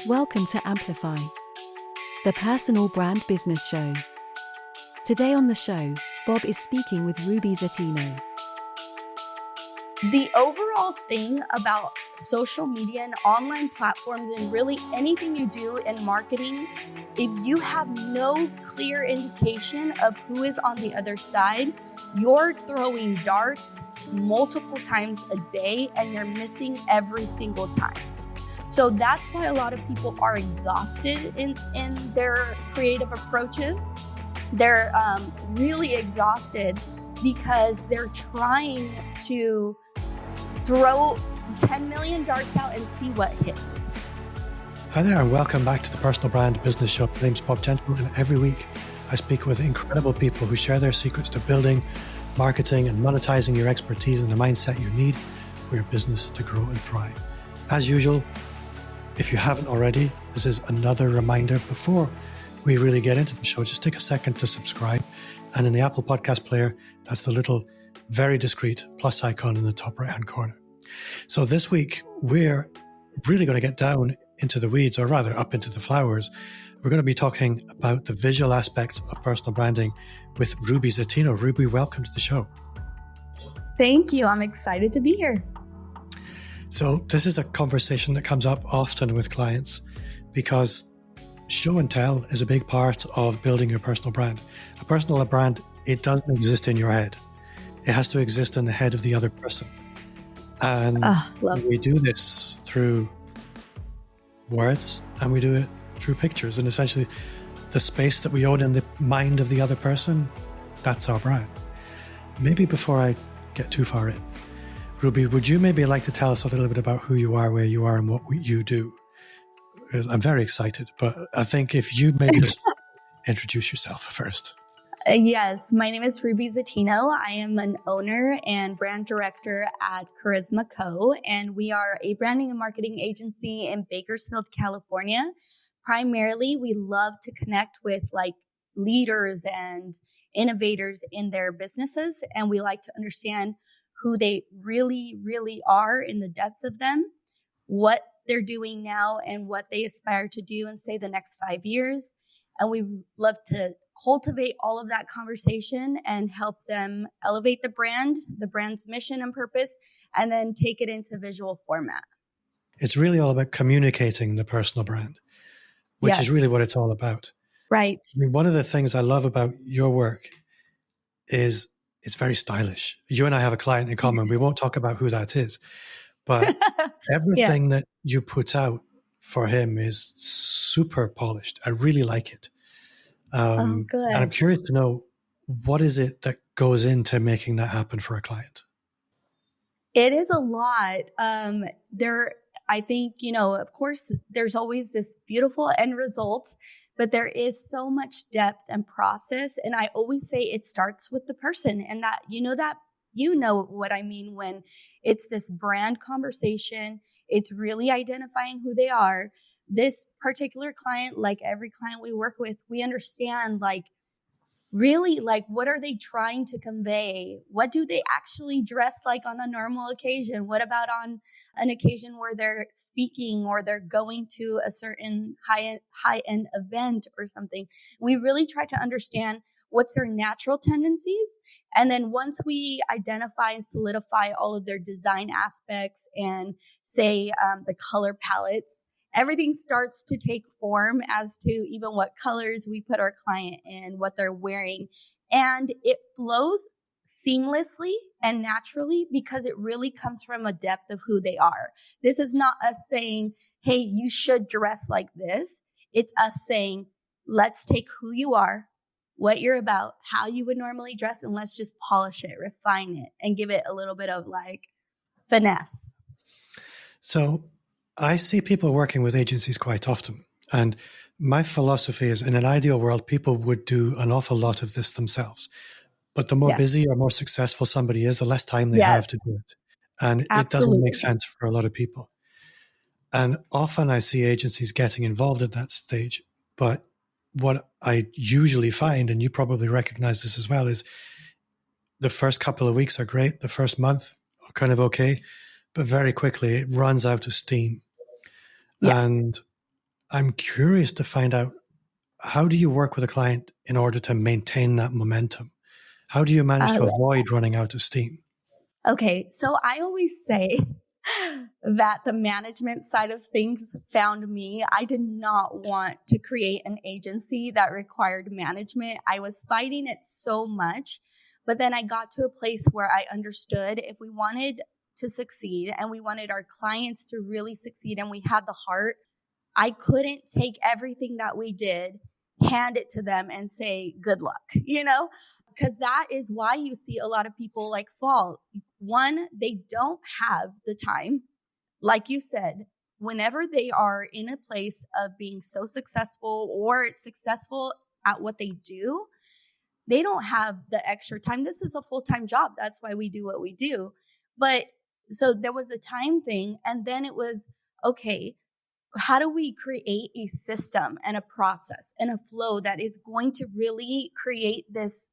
Welcome to Amplify, the personal brand business show. Today on the show, Bob is speaking with Rubi Zetino. The overall thing about social media and online platforms and really anything you do in marketing, if you have no clear indication of who is on the other side, you're throwing darts multiple times a day and you're missing every single time. So that's why a lot of people are exhausted in their creative approaches. They're really exhausted because they're trying to throw 10 million darts out and see what hits. Hi there, and welcome back to the Personal Brand Business Show. My name's Bob Gentle, and every week I speak with incredible people who share their secrets to building, marketing, and monetizing your expertise and the mindset you need for your business to grow and thrive. As usual, if you haven't already, this is another reminder before we really get into the show. Just take a second to subscribe. And in the Apple Podcast player, that's the little, very discreet plus icon in the top right-hand corner. So this week, we're really going to get down into the weeds, or rather up into the flowers. We're going to be talking about the visual aspects of personal branding with Rubi Zetino. Rubi, welcome to the show. Thank you. I'm excited to be here. So this is a conversation that comes up often with clients because show and tell is a big part of building your personal brand. A personal brand, it doesn't exist in your head. It has to exist in the head of the other person. And we do this through words and we do it through pictures. And essentially the space that we own in the mind of the other person, that's our brand. Maybe before I get too far in, Rubi, would you maybe like to tell us a little bit about who you are, where you are, and what you do? I'm very excited, but I think if you maybe just introduce yourself first. Yes, my name is Rubi Zetino. I am an owner and brand director at Charisma Co., and we are a branding and marketing agency in Bakersfield, California. Primarily, we love to connect with leaders and innovators in their businesses, and we like to understand who they really, really are in the depths of them, what they're doing now and what they aspire to do in, say, the next 5 years. And we love to cultivate all of that conversation and help them elevate the brand's mission and purpose, and then take it into visual format. It's really all about communicating the personal brand, which is really what it's all about. Right. I mean, one of the things I love about your work is it's very stylish. You and I have a client in common. We won't talk about who that is, but everything that you put out for him is super polished. I really like it. Good. And I'm curious to know, what is it that goes into making that happen for a client? It is a lot. I think, of course, there's always this beautiful end result, but there is so much depth and process. And I always say it starts with the person, and that you know what I mean when it's this brand conversation. It's really identifying who they are. This particular client, like every client we work with, we understand really what are they trying to convey? What do they actually dress like on a normal occasion? What about on an occasion where they're speaking or they're going to a certain high-end event or something? We really try to understand what's their natural tendencies. And then once we identify and solidify all of their design aspects and say the color palettes, everything starts to take form as to even what colors we put our client in, what they're wearing. And it flows seamlessly and naturally because it really comes from a depth of who they are. This is not us saying, hey, you should dress like this. It's us saying, let's take who you are, what you're about, how you would normally dress, and let's just polish it, refine it, and give it a little bit of finesse. So I see people working with agencies quite often. And my philosophy is, in an ideal world, people would do an awful lot of this themselves. But the more busy or more successful somebody is, the less time they have to do it. And it doesn't make sense for a lot of people. And often I see agencies getting involved at that stage. But what I usually find, and you probably recognize this as well, is the first couple of weeks are great. The first month are kind of okay. But very quickly it runs out of steam. Yes. And I'm curious to find out, how do you work with a client in order to maintain that momentum? How do you manage to avoid running out of steam? Okay, so I always say that the management side of things found me. I did not want to create an agency that required management. I was fighting it so much, but then I got to a place where I understood if we wanted to succeed and we wanted our clients to really succeed and we had the heart, I couldn't take everything that we did, hand it to them and say, good luck, because that is why you see a lot of people like fall. One, they don't have the time. Like you said, whenever they are in a place of being so successful or successful at what they do, they don't have the extra time. This is a full-time job. That's why we do what we do. But so there was the time thing. And then it was, okay, how do we create a system and a process and a flow that is going to really create this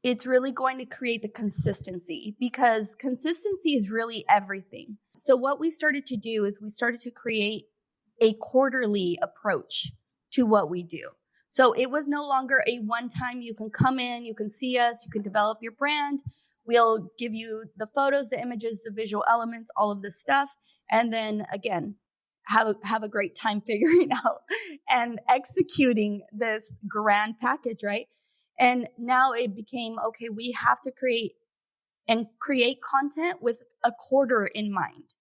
it's really going to create the consistency, because consistency is really everything. So what we started to do is we started to create a quarterly approach to what we do. So it was no longer a one time, you can come in, you can see us, you can develop your brand. We'll give you the photos, the images, the visual elements, all of this stuff. And then again, have a great time figuring out and executing this grand package, right? And now it became, okay, we have to create content with a quarter in mind.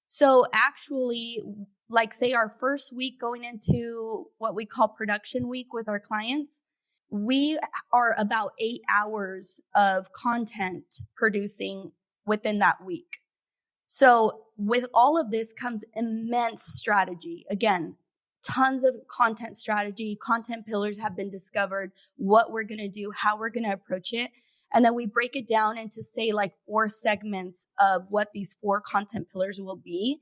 So actually, like say our first week going into what we call production week with our clients, we are about 8 hours of content producing within that week. So with all of this comes immense strategy. Again, tons of content strategy, content pillars have been discovered, what we're going to do, how we're going to approach it. And then we break it down into say like 4 segments of what these 4 content pillars will be.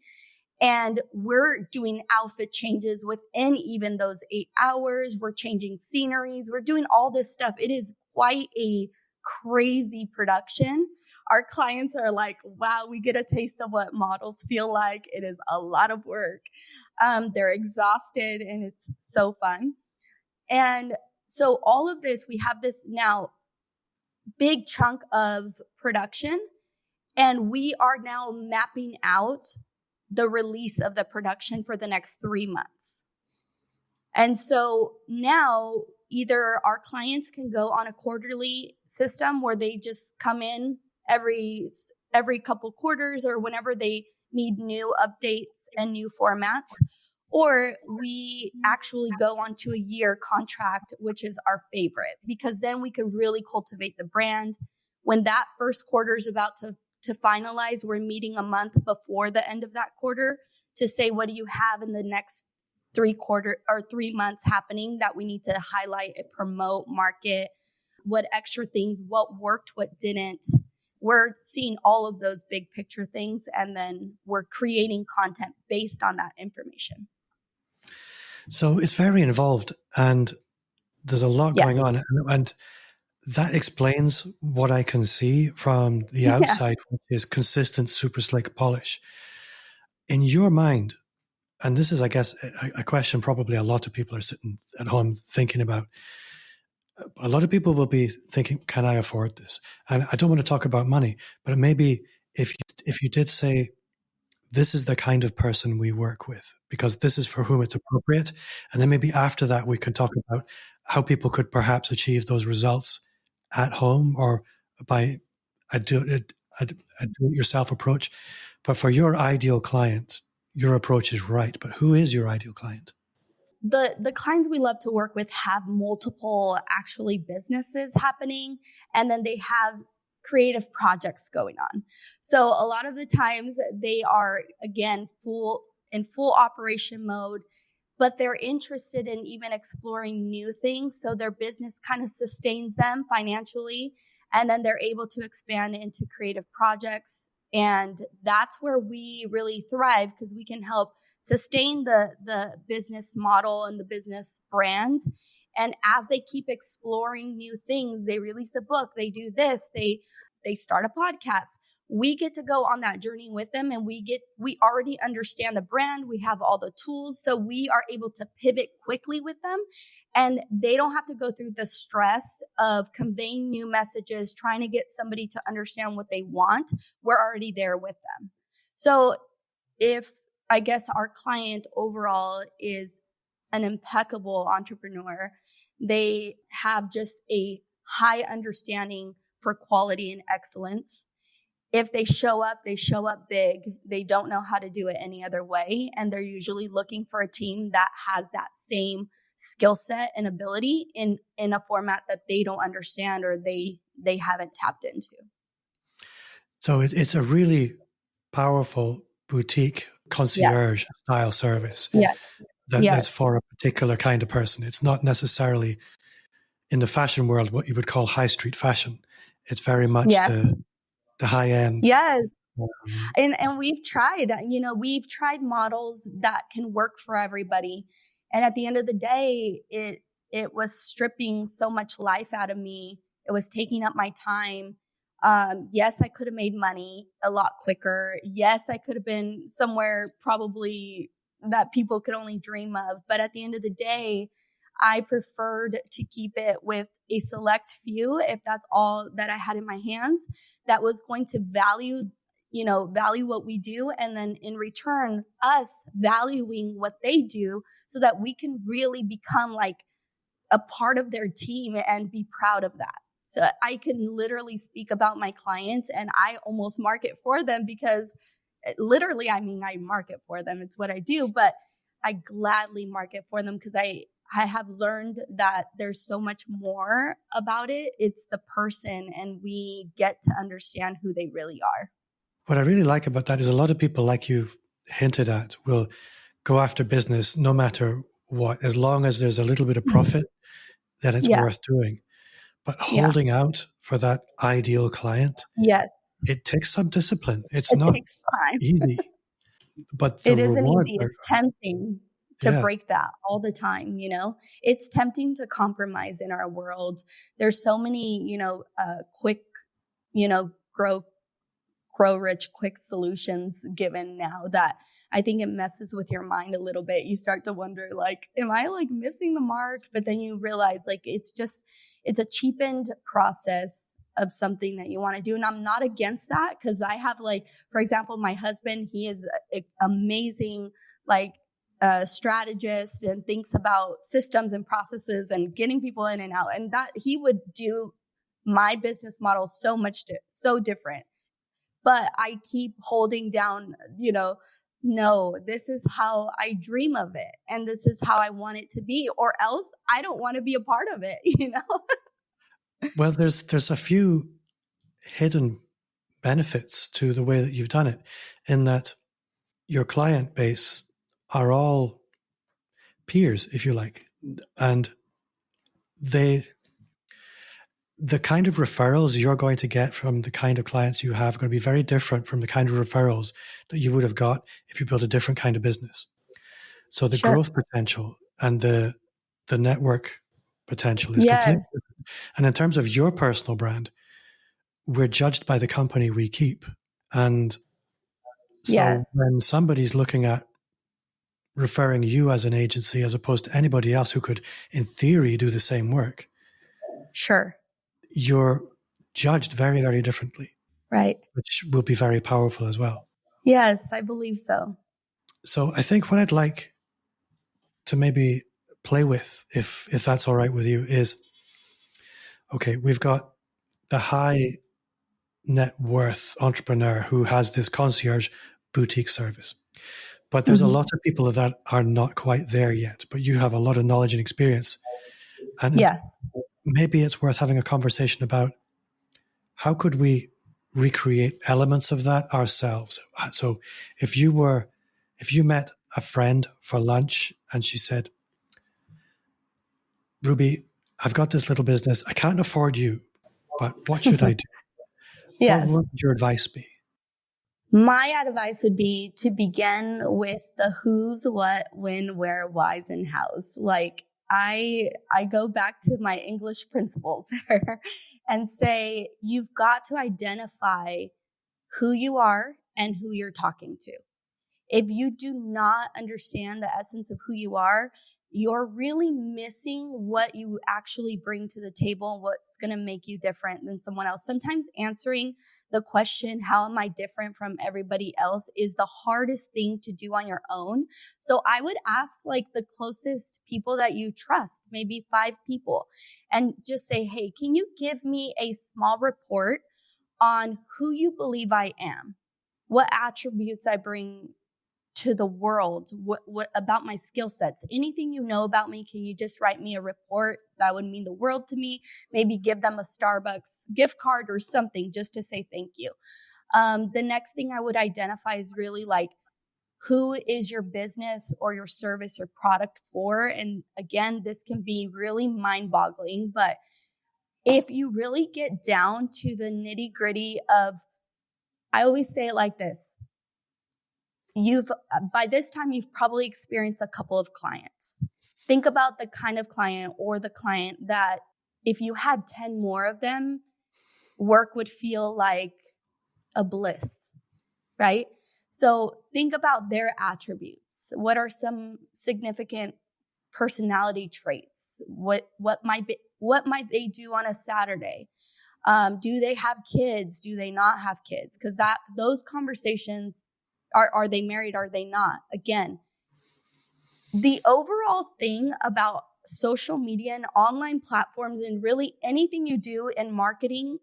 And we're doing outfit changes within even those 8 hours. We're changing sceneries. We're doing all this stuff. It is quite a crazy production. Our clients are like, wow, we get a taste of what models feel like. It is a lot of work. They're exhausted and it's so fun. And so all of this, we have this now big chunk of production, and we are now mapping out the release of the production for the next 3 months. And so now either our clients can go on a quarterly system where they just come in every couple quarters or whenever they need new updates and new formats, or we actually go on to a year contract, which is our favorite, because then we can really cultivate the brand. When that first quarter is about to finalize, we're meeting a month before the end of that quarter to say, what do you have in the next 3 months happening that we need to highlight, promote, market, what extra things, what worked, what didn't. We're seeing all of those big picture things, and then we're creating content based on that information. So it's very involved, and there's a lot going on. And that explains what I can see from the outside, which is consistent, super slick polish. In your mind, and this is, I guess, a question probably a lot of people are sitting at home thinking about. A lot of people will be thinking, can I afford this? And I don't want to talk about money, but maybe if you did say, this is the kind of person we work with, because this is for whom it's appropriate. And then maybe after that, we can talk about how people could perhaps achieve those results at home or by a do-it-yourself approach. But for your ideal client, your approach is right. But who is your ideal client? The clients we love to work with have multiple actually businesses happening, and then they have creative projects going on. So a lot of the times they are, again, in full operation mode, but they're interested in even exploring new things. So their business kind of sustains them financially, and then they're able to expand into creative projects. And that's where we really thrive, because we can help sustain the business model and the business brand. And as they keep exploring new things, they release a book, they do this, they start a podcast. we get to go on that journey with them, and we already understand the brand. We have all the tools. So we are able to pivot quickly with them, and they don't have to go through the stress of conveying new messages, trying to get somebody to understand what they want. We're already there with them. So if I guess our client overall is an impeccable entrepreneur, they have just a high understanding for quality and excellence. If they show up big. They don't know how to do it any other way. And they're usually looking for a team that has that same skill set and ability in a format that they don't understand or they haven't tapped into. So it's a really powerful boutique concierge style service. Yeah. That's for a particular kind of person. It's not necessarily in the fashion world what you would call high street fashion. It's very much the high end. Yes. And we've tried models that can work for everybody. And at the end of the day, it was stripping so much life out of me. It was taking up my time. Yes, I could have made money a lot quicker. Yes, I could have been somewhere probably that people could only dream of. But at the end of the day, I preferred to keep it with a select few, if that's all that I had in my hands, that was going to value what we do. And then in return, us valuing what they do so that we can really become like a part of their team and be proud of that. So I can literally speak about my clients and I almost market for them because literally, I market for them. It's what I do, but I gladly market for them because I have learned that there's so much more about it. It's the person, and we get to understand who they really are. What I really like about that is a lot of people, like you've hinted at, will go after business no matter what. As long as there's a little bit of profit, then it's worth doing. But holding out for that ideal client, it takes some discipline. It takes time. Easy. But it isn't easy. It's tempting to break that all the time. It's tempting to compromise in our world. There's so many, quick, grow rich, quick solutions given now that I think it messes with your mind a little bit. You start to wonder, like, am I like missing the mark? But then you realize like, it's a cheapened process of something that you want to do. And I'm not against that because I have for example, my husband, he is an amazing, strategist and thinks about systems and processes and getting people in and out. And that he would do my business model so different. But I keep holding down, no, this is how I dream of it. And this is how I want it to be, or else I don't want to be a part of it, Well, there's a few hidden benefits to the way that you've done it, in that your client base are all peers, if you like, and the kind of referrals you're going to get from the kind of clients you have are going to be very different from the kind of referrals that you would have got if you built a different kind of business. So the growth potential and the network potential is completely different. And in terms of your personal brand, we're judged by the company we keep. And so when somebody's looking at referring you as an agency as opposed to anybody else who could, in theory, do the same work, you're judged very, very differently. Right. Which will be very powerful as well. Yes, I believe so. So I think what I'd like to maybe play with, if that's all right with you, is, okay, we've got the high net worth entrepreneur who has this concierge boutique service. But there's a lot of people that are not quite there yet, but you have a lot of knowledge and experience. And maybe it's worth having a conversation about how could we recreate elements of that ourselves. So if you met a friend for lunch and she said, Ruby, I've got this little business. I can't afford you, but what should I do? What would your advice be? My advice would be to begin with the who's, what, when, where, whys, and hows. I go back to my English principles there and say, you've got to identify who you are and who you're talking to. If you do not understand the essence of who you are, you're really missing what you actually bring to the table and what's going to make you different than someone else. Sometimes answering the question, how am I different from everybody else, is the hardest thing to do on your own. So I would ask like the closest people that you trust, maybe 5 people, and just say, hey, can you give me a small report on who you believe I am? What attributes I bring to the world, what about my skill sets, anything you know about me, can you just write me a report? That would mean the world to me. Maybe give them a Starbucks gift card or something just to say thank you. The next thing I would identify is really like, who is your business or your service or product for? And again, this can be really mind-boggling, but if you really get down to the nitty-gritty of, I always say it like this, by this time, you've probably experienced a couple of clients. Think about the kind of client or the client that if you had 10 more of them, work would feel like a bliss, right? So think about their attributes. What are some significant personality traits? What might they do on a Saturday? Do they have kids? Do they not have kids? Because those conversations, are they married? Are they not? Again, the overall thing about social media and online platforms and really anything you do in marketing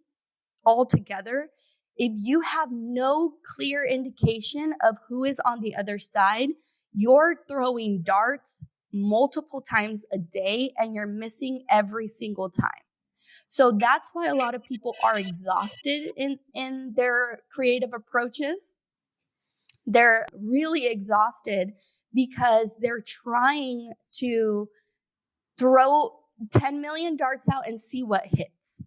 altogether, if you have no clear indication of who is on the other side, you're throwing darts multiple times a day and you're missing every single time. So that's why a lot of people are exhausted in their creative approaches. They're really exhausted because they're trying to throw 10 million darts out and see what hits.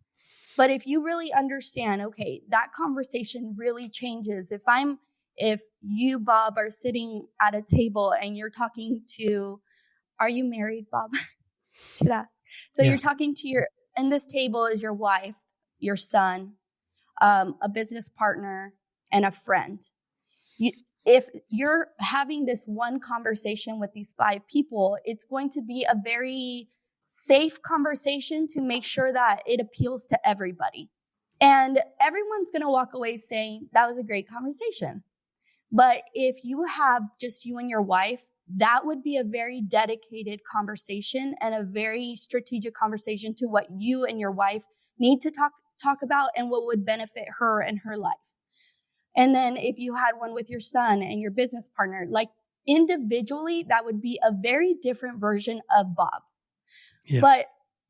But if you really understand, okay, that conversation really changes. If you, Bob, are sitting at a table and you're talking to, are you married, Bob? Should ask. So Yes. You're talking to and this table is your wife, your son, a business partner, and a friend. If you're having this one conversation with these 5 people, it's going to be a very safe conversation to make sure that it appeals to everybody. And everyone's going to walk away saying, that was a great conversation. But if you have just you and your wife, that would be a very dedicated conversation and a very strategic conversation to what you and your wife need to talk about and what would benefit her and her life. And then if you had one with your son and your business partner, like individually, that would be a very different version of Bob. Yeah. But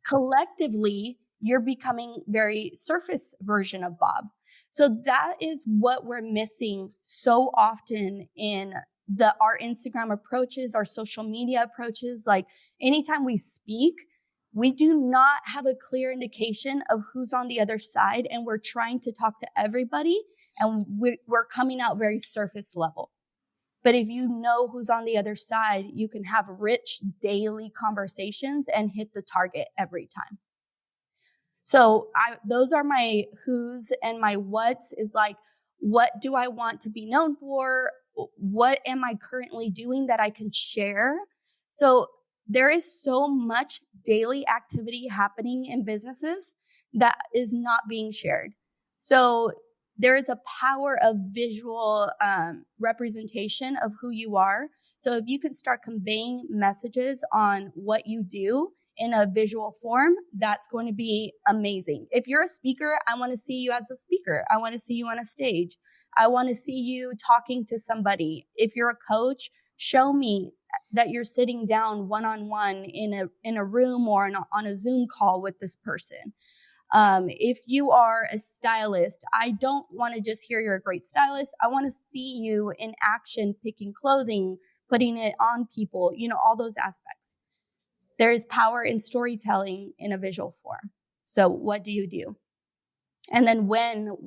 collectively, you're becoming very surface version of Bob. So that is what we're missing so often in our Instagram approaches, our social media approaches. Like anytime we speak, we do not have a clear indication of who's on the other side, and we're trying to talk to everybody, and we're coming out very surface level. But if you know who's on the other side, you can have rich daily conversations and hit the target every time. So those are my who's, and my what's is like, what do I want to be known for? What am I currently doing that I can share? So there is so much daily activity happening in businesses that is not being shared. So there is a power of visual representation of who you are. So if you can start conveying messages on what you do in a visual form, that's going to be amazing. If you're a speaker, I want to see you as a speaker. I want to see you on a stage. I want to see you talking to somebody. If you're a coach, show me that you're sitting down one-on-one in a room or on a Zoom call with this person. If you are a stylist, I don't want to just hear you're a great stylist. I want to see you in action, picking clothing, putting it on people, all those aspects. There is power in storytelling in a visual form. So what do you do? And then when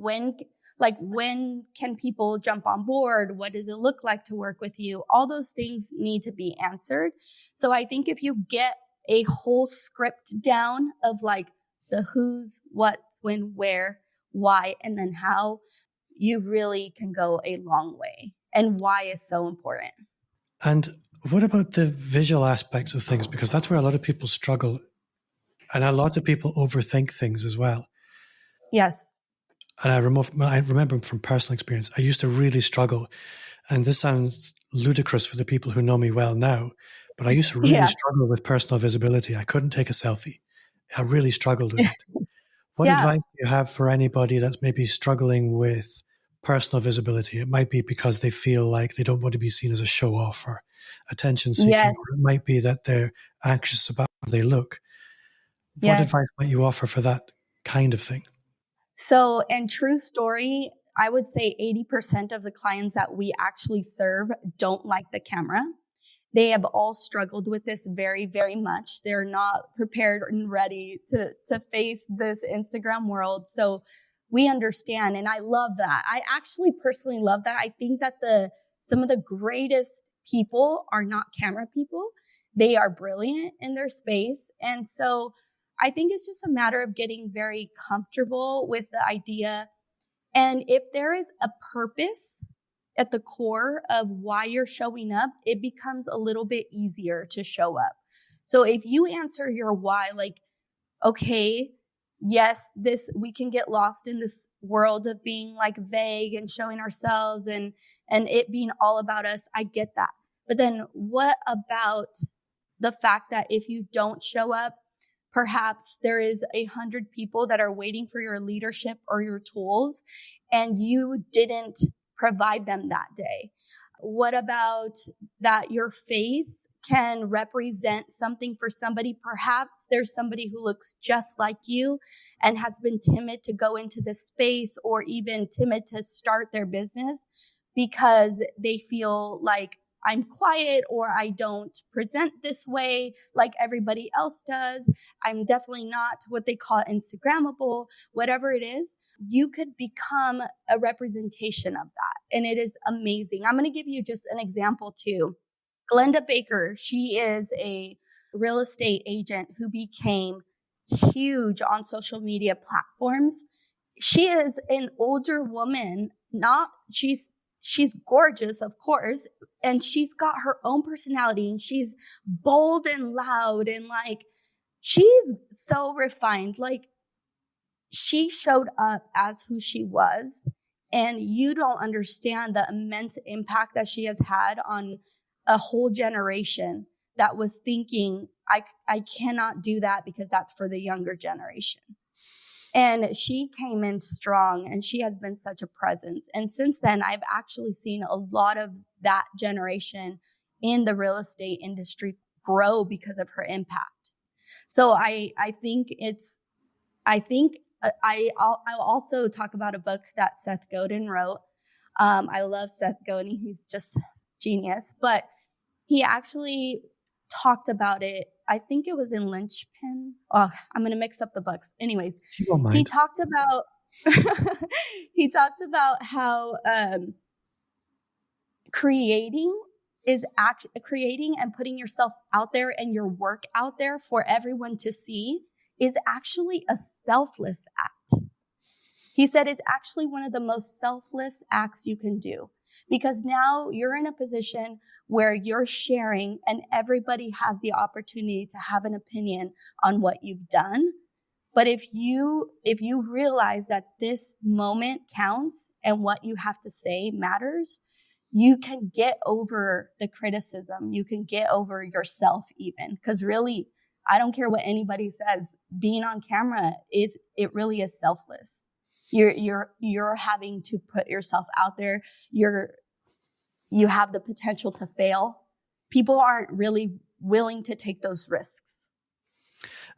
can people jump on board? What does it look like to work with you? All those things need to be answered. So I think if you get a whole script down of like the who's, what's, when, where, why, and then how, you really can go a long way, and why is so important. And what about the visual aspects of things? Because that's where a lot of people struggle, and a lot of people overthink things as well. Yes. And I remember from personal experience, I used to really struggle. And this sounds ludicrous for the people who know me well now, but I used to really struggle with personal visibility. I couldn't take a selfie. I really struggled with it. What advice do you have for anybody that's maybe struggling with personal visibility? It might be because they feel like they don't want to be seen as a show off or attention seeking, or it might be that they're anxious about how they look. What advice might you offer for that kind of thing? So, and true story, I would say 80% of the clients that we actually serve don't like the camera. They have all struggled with this very, very much. They're not prepared and ready to face this Instagram world. So we understand. And I love that. I actually personally love that. I think that some of the greatest people are not camera people. They are brilliant in their space. And so I think it's just a matter of getting very comfortable with the idea. And if there is a purpose at the core of why you're showing up, it becomes a little bit easier to show up. So if you answer your why, like, okay, yes, we can get lost in this world of being like vague and showing ourselves and it being all about us. I get that. But then what about the fact that if you don't show up, perhaps there is 100 people that are waiting for your leadership or your tools, and you didn't provide them that day? What about that your face can represent something for somebody? Perhaps there's somebody who looks just like you and has been timid to go into this space or even timid to start their business because they feel like I'm quiet or I don't present this way like everybody else does. I'm definitely not what they call Instagrammable, whatever it is. You could become a representation of that. And it is amazing. I'm going to give you just an example too. Glenda Baker, she is a real estate agent who became huge on social media platforms. She is an older woman, she's gorgeous, of course, and she's got her own personality and she's bold and loud and like, she's so refined. Like, she showed up as who she was, and you don't understand the immense impact that she has had on a whole generation that was thinking, I cannot do that because that's for the younger generation. And she came in strong and she has been such a presence. And since then, I've actually seen a lot of that generation in the real estate industry grow because of her impact. So I'll also talk about a book that Seth Godin wrote. I love Seth Godin. He's just genius, but he actually talked about it. I think it was in Lynchpin. Oh, I'm going to mix up the books. Anyways, he talked about, how, creating and putting yourself out there and your work out there for everyone to see is actually a selfless act. He said it's actually one of the most selfless acts you can do, because now you're in a position where you're sharing and everybody has the opportunity to have an opinion on what you've done. But if you realize that this moment counts and what you have to say matters, you can get over the criticism. You can get over yourself even, because really, I don't care what anybody says. Being on camera it really is selfless. You're having to put yourself out there. You have the potential to fail. People aren't really willing to take those risks.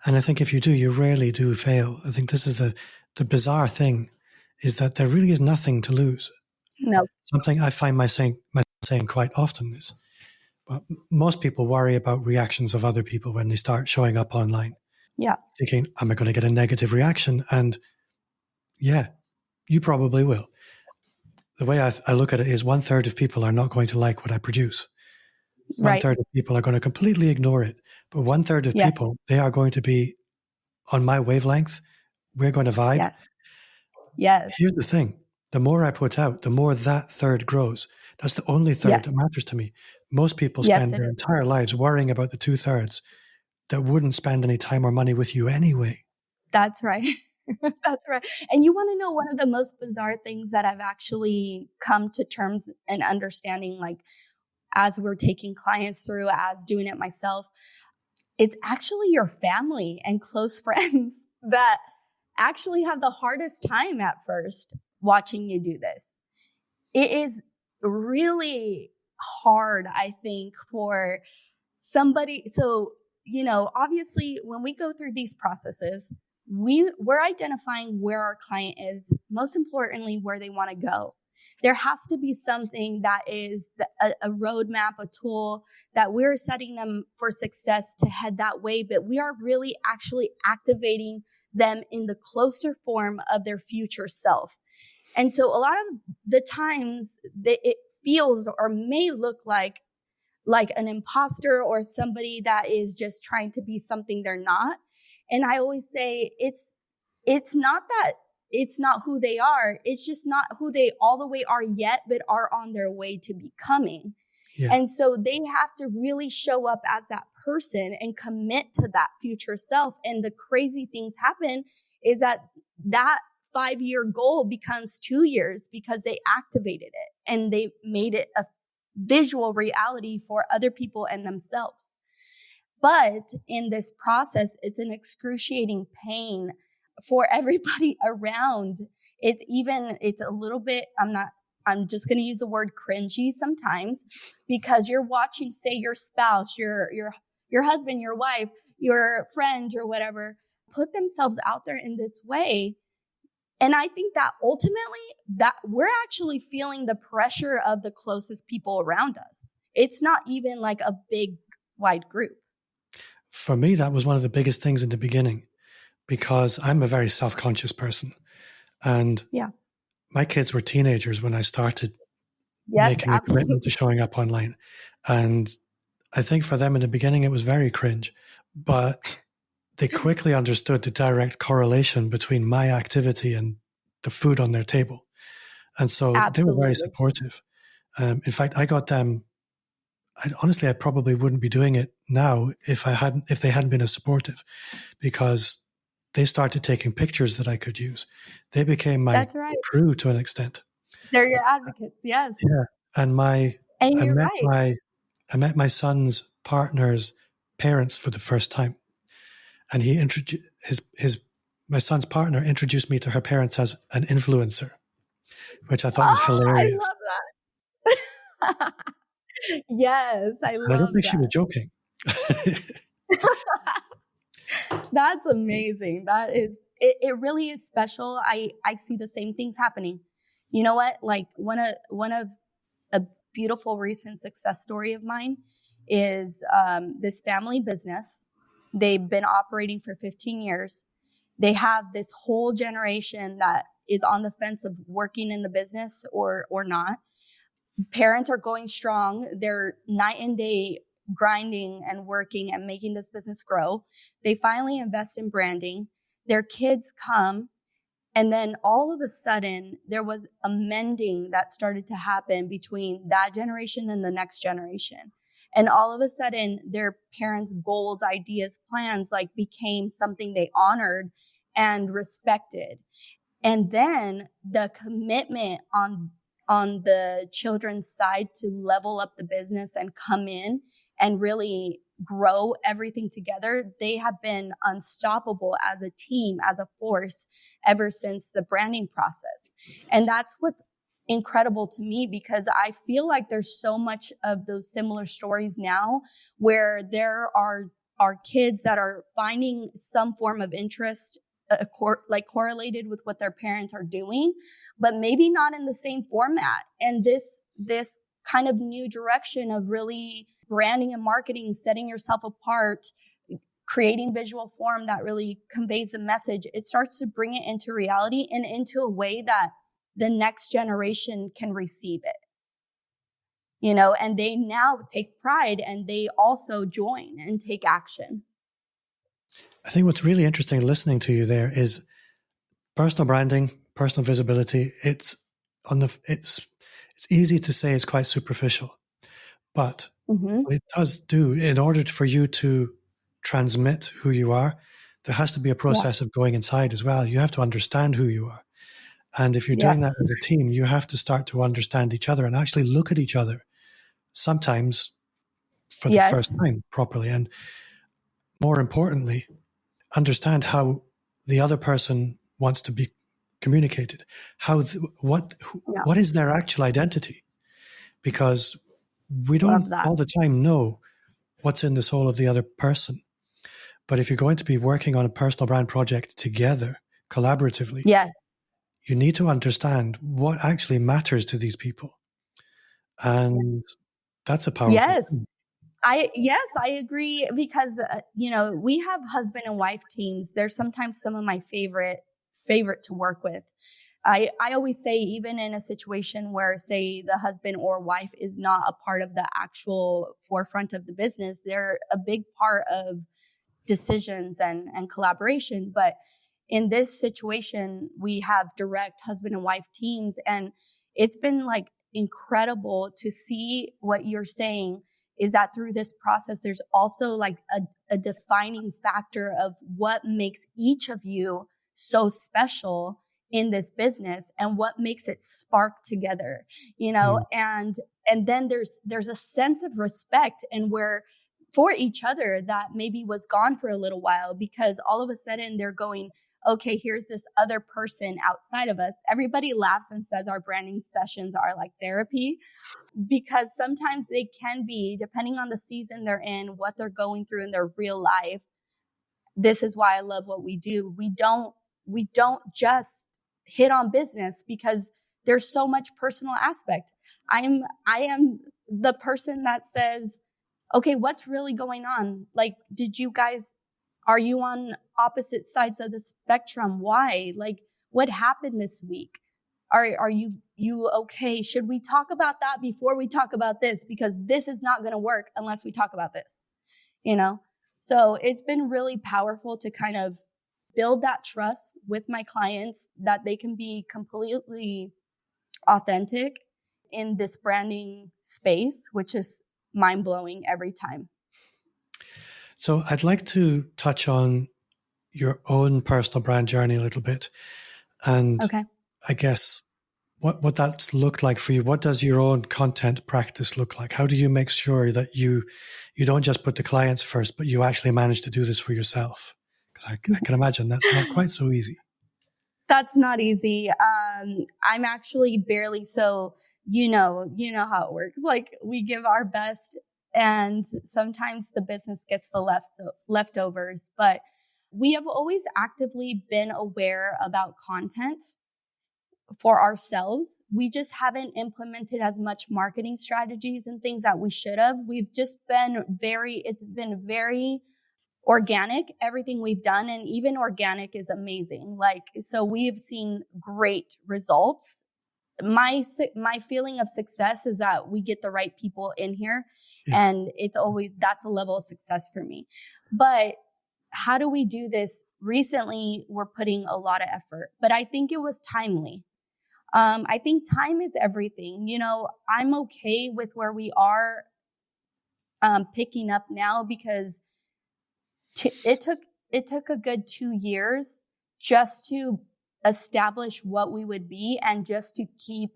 And I think if you do, you rarely do fail. I think this is the bizarre thing, is that there really is nothing to lose. No. Something I find myself saying quite often is, well, most people worry about reactions of other people when they start showing up online. Yeah. Thinking, am I going to get a negative reaction? And yeah, you probably will. The way I look at it is 1/3 of people are not going to like what I produce. Right. 1/3 of people are going to completely ignore it. But 1/3 of people, they are going to be on my wavelength. We're going to vibe. Yes. Here's the thing. The more I put out, the more that third grows. That's the only third Yes. that matters to me. Most people Yes, spend it their is. entire lives worrying about the 2/3 that wouldn't spend any time or money with you anyway. That's right. That's right. And you want to know one of the most bizarre things that I've actually come to terms and understanding, like as we're taking clients through, as doing it myself, it's actually your family and close friends that actually have the hardest time at first watching you do this. It is really hard, I think, for somebody. So, obviously when we go through these processes, we're identifying where our client is, most importantly, where they want to go. There has to be something that is a roadmap, a tool that we're setting them for success to head that way, but we are really actually activating them in the closer form of their future self. And so a lot of the times that it feels or may look like an imposter or somebody that is just trying to be something they're not. And I always say it's not that it's not who they are. It's just not who they all the way are yet, but are on their way to becoming. Yeah. And so they have to really show up as that person and commit to that future self. And the crazy things happen is that 5-year goal becomes 2 years because they activated it and they made it a visual reality for other people and themselves. But in this process, it's an excruciating pain for everybody around. It's a little bit, I'm just going to use the word cringy sometimes, because you're watching, say, your spouse, your husband, your wife, your friend or whatever, put themselves out there in this way. And I think that ultimately that we're actually feeling the pressure of the closest people around us. It's not even like a big, wide group. For me, that was one of the biggest things in the beginning, because I'm a very self-conscious person. And my kids were teenagers when I started making a commitment to showing up online. And I think for them in the beginning, it was very cringe, but they quickly understood the direct correlation between my activity and the food on their table. And so they were very supportive. In fact, I got them, honestly, I probably wouldn't be doing it now if they hadn't been as supportive, because they started taking pictures that I could use. They became my crew to an extent. They're your advocates, yes. Yeah. And I met my son's partner's parents for the first time. And he introduced my son's partner introduced me to her parents as an influencer, which I thought was hilarious. I love that. Yes, I love that. I don't think she was joking. That's amazing. That is, it really is special. I see the same things happening. You know what? Like one of a beautiful recent success story of mine is this family business. They've been operating for 15 years. They have this whole generation that is on the fence of working in the business or not. Parents are going strong. They're night and day grinding and working and making this business grow. They finally invest in branding. Their kids come. And then all of a sudden, there was a mending that started to happen between that generation and the next generation. And all of a sudden, their parents' goals, ideas, plans, became something they honored and respected. And then the commitment on the children's side to level up the business and come in and really grow everything together, they have been unstoppable as a team, as a force, ever since the branding process. And that's what's incredible to me, because I feel like there's so much of those similar stories now where there are kids that are finding some form of interest correlated with what their parents are doing, but maybe not in the same format. And this kind of new direction of really branding and marketing, setting yourself apart, creating visual form that really conveys the message, it starts to bring it into reality and into a way that the next generation can receive it. And they now take pride and they also join and take action. I think what's really interesting listening to you there is personal branding, personal visibility. It's it's easy to say it's quite superficial, but what it does do, in order for you to transmit who you are, there has to be a process of going inside as well. You have to understand who you are. And if you're doing that Yes. as a team, you have to start to understand each other and actually look at each other, sometimes for the first time properly. And more importantly, understand how the other person wants to be communicated. What is their actual identity? Because we don't all the time know what's in the soul of the other person. But if you're going to be working on a personal brand project together, collaboratively, you need to understand what actually matters to these people. And that's a powerful thing. I agree, because we have husband and wife teams. They're sometimes some of my favorite to work with. I always say, even in a situation where, say, the husband or wife is not a part of the actual forefront of the business, they're a big part of decisions and collaboration. But in this situation, we have direct husband and wife teams, and it's been like incredible to see what you're saying is that through this process, there's also like a defining factor of what makes each of you so special in this business and what makes it spark together, and then there's a sense of respect and where for each other that maybe was gone for a little while, because all of a sudden they're going, okay, here's this other person outside of us. Everybody laughs and says our branding sessions are like therapy, because sometimes they can be, depending on the season they're in, what they're going through in their real life. This is why I love what we do. We don't just hit on business, because there's so much personal aspect. I am the person that says, okay, what's really going on? Like, are you on opposite sides of the spectrum? Why? Like, what happened this week? Are you okay? Should we talk about that before we talk about this? Because this is not going to work unless we talk about this, So it's been really powerful to kind of build that trust with my clients that they can be completely authentic in this branding space, which is mind-blowing every time. So I'd like to touch on your own personal brand journey a little bit. And I guess what that's looked like for you. What does your own content practice look like? How do you make sure that you don't just put the clients first, but you actually manage to do this for yourself? Because I can imagine that's not quite so easy. That's not easy. I'm actually barely so, you know how it works. Like, we give our best, and sometimes the business gets the leftovers. But we have always actively been aware about content for ourselves. We just haven't implemented as much marketing strategies and things that we should have. We've just been it's been very organic, everything we've done. And even organic is amazing. So we've seen great results. My feeling of success is that we get the right people in here, and that's a level of success for me. But how do we do this? Recently, we're putting a lot of effort, but I think it was timely. I think time is everything. I'm okay with where we are picking up now, because it took a good 2 years just to establish what we would be, and just to keep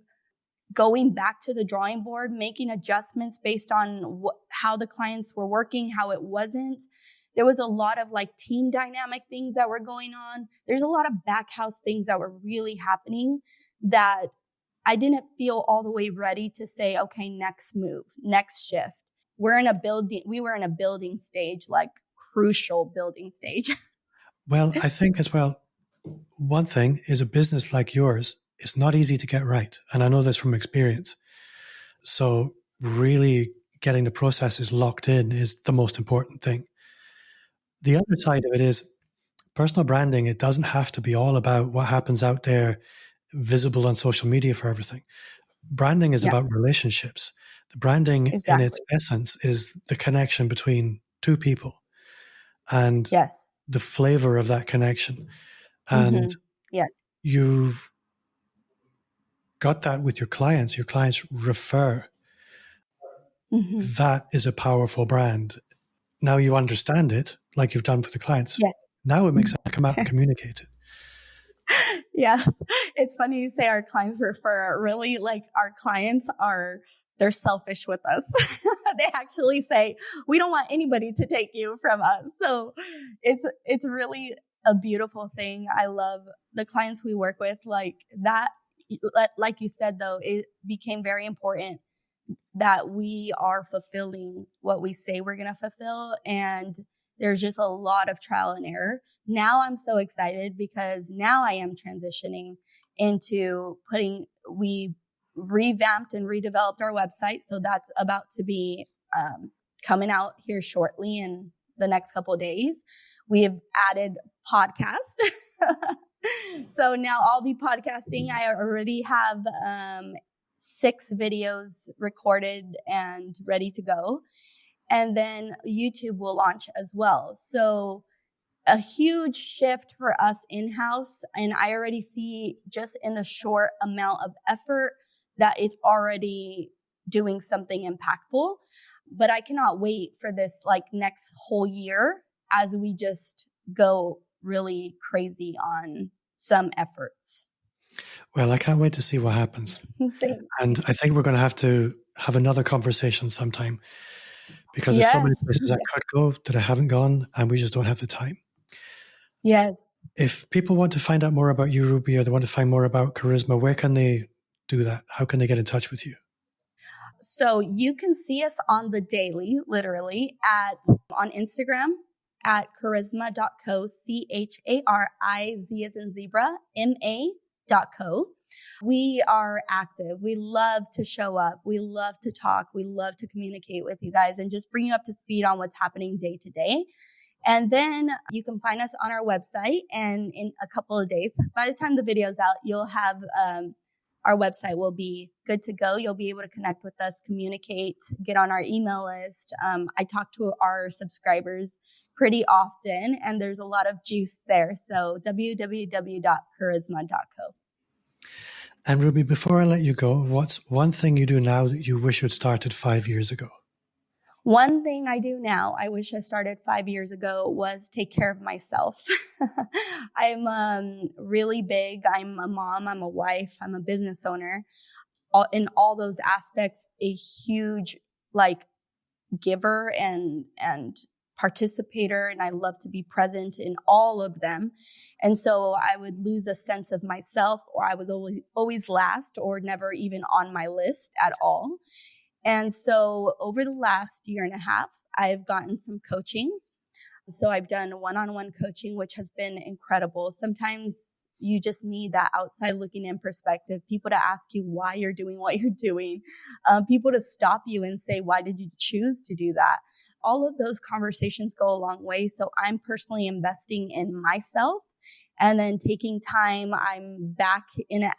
going back to the drawing board, making adjustments based on how the clients were working, how it wasn't. There was a lot of team dynamic things that were going on. There's a lot of back house things that were really happening that I didn't feel all the way ready to say, okay, next move, next shift. We were in a building stage, crucial building stage. Well, I think as well, one thing is, a business like yours is not easy to get right. And I know this from experience. So really getting the processes locked in is the most important thing. The other side of it is personal branding. It doesn't have to be all about what happens out there, visible on social media for everything. Branding is about relationships. The branding in its essence is the connection between two people and the flavor of that connection. And got that with your clients refer. Mm-hmm. That is a powerful brand. Now you understand it like you've done for the clients. Yeah. Now it makes sense to come out and communicate it. Yeah. It's funny you say our clients refer. Really, like our clients they're selfish with us. They actually say, we don't want anybody to take you from us. So it's really a beautiful thing. I love the clients we work with like that. Like you said, though, it became very important that we are fulfilling what we say we're going to fulfill. And there's just a lot of trial and error. Now I'm so excited because now I am transitioning into we revamped and redeveloped our website. So that's about to be coming out here shortly in the next couple of days. We have added podcast. So now I'll be podcasting. I already have 6 videos recorded and ready to go. And then YouTube will launch as well. So a huge shift for us in-house. And I already see just in the short amount of effort that it's already doing something impactful. But I cannot wait for this like next whole year as we just go really crazy on some efforts. Well, I can't wait to see what happens. And I think we're going to have another conversation sometime because there's so many places I could go that I haven't gone and we just don't have the time. Yes. If people want to find out more about you, Ruby, or they want to find more about Charisma, where can they do that? How can they get in touch with you? So you can see us on the daily, literally, on Instagram at charisma.co, CHARIZ as in zebra, MA.co. We are active. We love to show up. We love to talk. We love to communicate with you guys and just bring you up to speed on what's happening day to day. And then you can find us on our website, and in a couple of days, by the time the video's out, you'll have our website will be good to go. You'll be able to connect with us, communicate, get on our email list. I talk to our subscribers pretty often, and there's a lot of juice there. So www.charisma.co. And Ruby, before I let you go, what's one thing you do now that you wish you'd started 5 years ago? One thing I do now, I wish I started 5 years ago, was take care of myself. I'm really big. I'm a mom. I'm a wife. I'm a business owner. In all those aspects, a huge giver and participator, and I love to be present in all of them. And so I would lose a sense of myself, or I was always last, or never even on my list at all. And so over the last year and a half, I've gotten some coaching. So I've done one-on-one coaching, which has been incredible. Sometimes you just need that outside looking in perspective, people to ask you why you're doing what you're doing, people to stop you and say, why did you choose to do that? All of those conversations go a long way. So I'm personally investing in myself, and then taking time. I'm back in an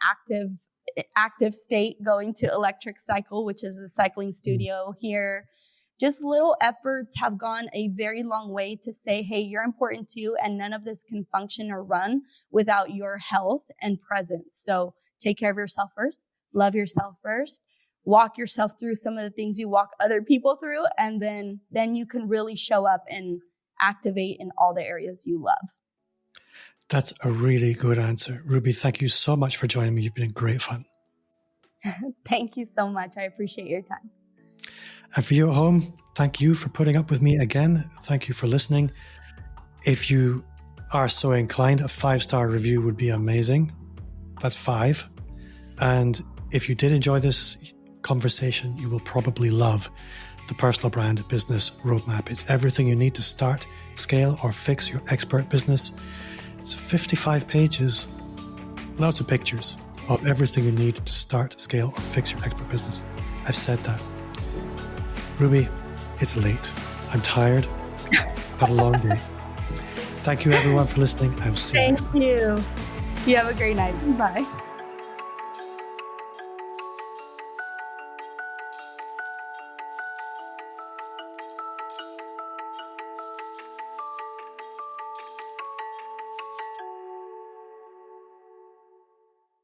active state, going to Electric Cycle, which is a cycling studio here. Just little efforts have gone a very long way to say, hey, you're important too, and none of this can function or run without your health and presence. So take care of yourself first, love yourself first, walk yourself through some of the things you walk other people through, and then you can really show up and activate in all the areas you love. That's a really good answer. Ruby, thank you so much for joining me. You've been great fun. Thank you so much. I appreciate your time. And for you at home, thank you for putting up with me again. Thank you for listening. If you are so inclined, a 5-star review would be amazing. That's 5. And if you did enjoy this conversation, you will probably love the Personal Brand Business Roadmap. It's everything you need to start, scale, or fix your expert business. It's 55 pages, lots of pictures of everything you need to start, scale, or fix your expert business. I've said that. Ruby, it's late. I'm tired. Had a long day. Thank you everyone for listening. I will see you next time. Thank you. You have a great night. Bye.